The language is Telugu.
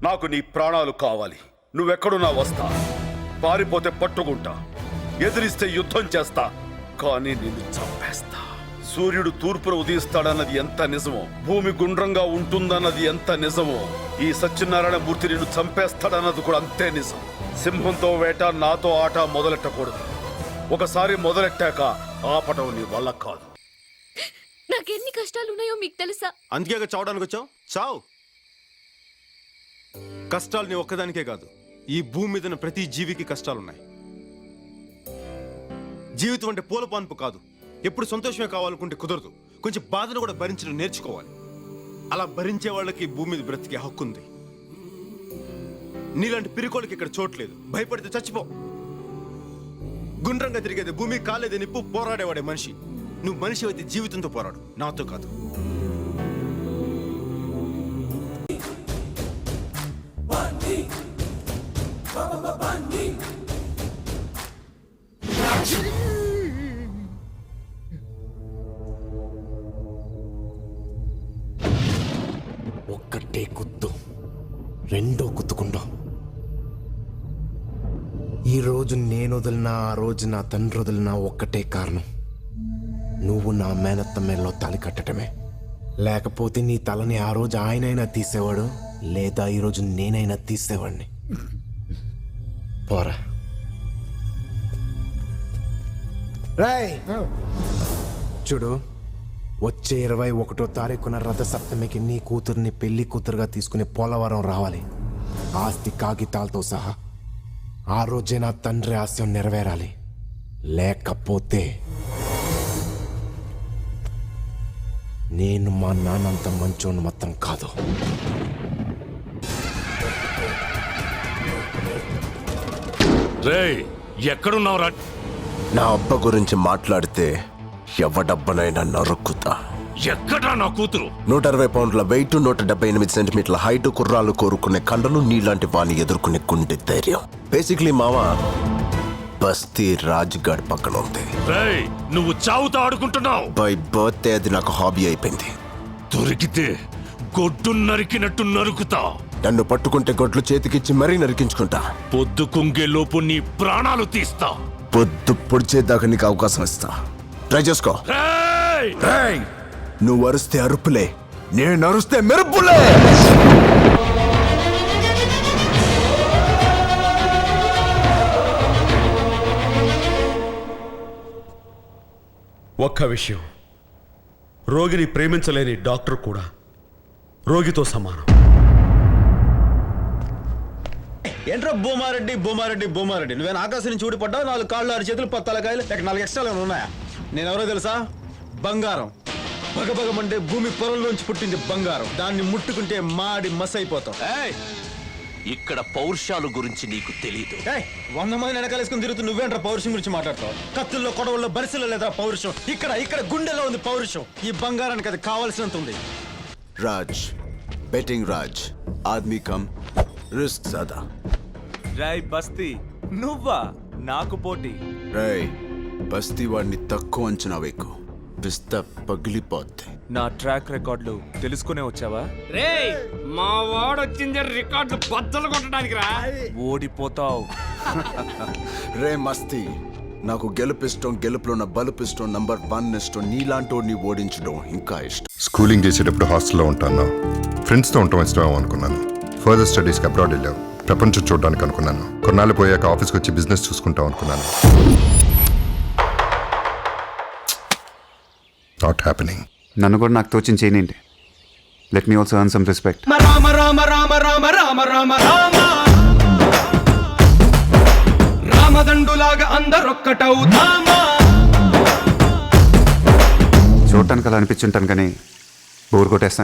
నాకు నీ ప్రాణాలు కావాలి. నువ్వెక్కడున్నా వస్తా. పారిపోతే పట్టుకుంటా, ఎదిరిస్తే యుద్ధం చేస్తా, కానీ నిన్ను చంపేస్తా. సూర్యుడు తూర్పున ఉదయిస్తాడన్నది ఎంత నిజమో, భూమి గుండ్రంగా ఉంటుందన్నది ఎంత నిజమో, ఈ సత్యనారాయణ మూర్తి నిన్ను చంపేస్తాడన్నది కూడా అంతే నిజం. సింహంతో వేట, నాతో ఆట మొదలెట్టకూడదు. ఒకసారి మొదలెట్టాక ఆపటం నీ వల్ల కాదు. నాకెన్ని కష్టాలున్నాయో మీకు తెలుసా? అందుకే చావడానికి వచ్చావు. చావు. కష్టాలు నీ ఒక్కదానికే కాదు, ఈ భూమి మీద ప్రతి జీవికి కష్టాలున్నాయి. జీవితం అంటే పూల పాన్పు కాదు. ఎప్పుడు సంతోషమే కావాలనుకుంటే కుదరదు. కొంచెం బాధను కూడా భరించడం నేర్చుకోవాలి. అలా భరించే వాళ్ళకి భూమి మీద బ్రతికే హక్కు ఉంది. నీలాంటి పిరికోళ్ళకి ఇక్కడ చోట్లేదు. భయపడితే చచ్చిపో. గుండ్రంగా తిరిగేది భూమి, కాలేదే నిప్పు, పోరాడేవాడే మనిషి. నువ్వు మనిషి అయితే జీవితంతో పోరాడు, నాతో కాదు. ఒక్కటే కుత్తు, రెండో కుత్తుకుంటాం. ఈ రోజు నేను వదిలినా, ఆ రోజు నా తండ్రి వదిలినా ఒక్కటే కారణం, నువ్వు నా మేనత్త మేల్లో తాలి కట్టడమే. లేకపోతే నీ తలని ఆ రోజు ఆయనైనా తీసేవాడు, లేదా ఈరోజు నేనైనా తీసేవాడిని. పోరా. రాయ్ చూడు, వచ్చే 21వ తారీఖున రథసప్తమికి నీ కూతుర్ని పెళ్లి కూతురుగా తీసుకుని పోలవరం రావాలి, ఆస్తి కాగితాలతో సహా. ఆ రోజే నా తండ్రి ఆశయం నెరవేరాలి. లేకపోతే నేను మా నాన్నంత మంచోని మొత్తం కాదు. రేయ్, ఎక్కడున్నావురా? నా అబ్బ గురించి మాట్లాడితే ఎవడబ్బనైనా నరుక్కుతా. ఎక్కడా నా కూతురు? 160 పౌండ్ల వెయిట్, 178 సెంటీమీటర్ల హైట్, కుర్రాలు కోరుకునే కండలు, నీలాంటి వాణ్ణి ఎదుర్కొనే గుండె ధైర్యం. బేసిక్లీ మావా బస్తీ రాజ్గాడ్ పక్కన ఉంది. రేయ్, నువ్వు చావుతో ఆడుకుంటున్నావు. బై బర్త్డే అది నాకు హాబీ అయిపోయింది. దొరికితే గొడ్డు నరికినట్టు నరుకుతా. నన్ను పట్టుకుంటే గొడ్లు చేతికిచ్చి మరీ నరికించుకుంటా. పొద్దు కుంగేలోపు నీ ప్రాణాలు తీస్తా. పొద్దు పొడిచేదాకా నీకు అవకాశం ఇస్తా. ట్రై చేసుకో. రేయ్! నువ్వు అరుస్తే అరుపులే, నేను అరుస్తే మెరుపులే. ఒక్క విషయం, రోగిని ప్రేమించలేని డాక్టర్ కూడా రోగితో సమానం. ఏంట్రా భూమారెడ్డి భూమారెడ్డి భూమారెడ్డి? నువ్వేనా ఆకాశం నుంచి ఊడిపడ్డావు? 4 కాళ్ళు 6 చేతులు 10 తలకాయలు, లేక 4 ఎక్స్ట్రాలు ఉన్నాయా? నేను ఎవరో తెలుసా? బంగారం. పగపగమంటే భూమి పొరల్లోంచి పుట్టింది బంగారం. దాన్ని ముట్టుకుంటే మాడి మసైపోతాం. ఇక్కడ పౌరుషాలు గురించి నీకు తెలీదు. 100 మందిని వెనకాలేసుకుని తిరుగుతూ నువ్వేంట్రా పౌరుషం గురించి మాట్లాడతావు? కత్తుల్లో కొడవల్లో బరిసెల్లో లేదా పౌరుషం? ఇక్కడ గుండెలో ఉంది పౌరుషం. ఈ బంగారానికి అది కావాల్సినంత ఉంది. రాజ్, బెట్టింగ్ రాజ్, ఆద్మీ కమ్, రిస్క్ జ్యాదా. రాయ్ బస్తీ, నువ్వా నాకు పోటీ? రేయ్, బస్తీ వాడిని తక్కువ అంచనా వేకు, పిస్తా పగిలిపోద్ది. నా ట్రాక్ రికార్డులు తెలుసుకునే వచ్చావా? రేయ్, మా వాడొచ్చింది రికార్డులు బద్దలు కొట్టడానికి రా. ఓడిపోతావు. రే మస్తీ, నాకు గెలుపిష్టం, గెలుపులో ఉన్న బలుపిష్టం, నంబర్ 1 ఇష్టం. నీలాంటోడిని ఓడించడం ఇంకా ఇష్టం. స్కూలింగ్ చేసేటప్పుడు హాస్టల్లో ఉంటాను. ఫ్రెండ్స్తో ఉండటం ఇష్టమేమో అనుకున్నాను. ఫర్దర్ స్టడీస్కి అబ్రాడ్ వెళ్ళావు. ప్రపంచం చూడడానికి అనుకున్నాను. కొన్నాళ్ళు పోయాక ఆఫీస్కి వచ్చి బిజినెస్ చూసుకుంటాం అనుకున్నాను. Not happening. నన్ను కూడా నాకు తోచిన చేయనండి. Let me also earn some respect. Rama Rama Rama Rama Rama Rama Rama రామదండులాగా అందరొక్కటవుతామా. చూడటానికి అలా అనిపించుంటాను కానీ బోర్ కొట్టేస్తాను.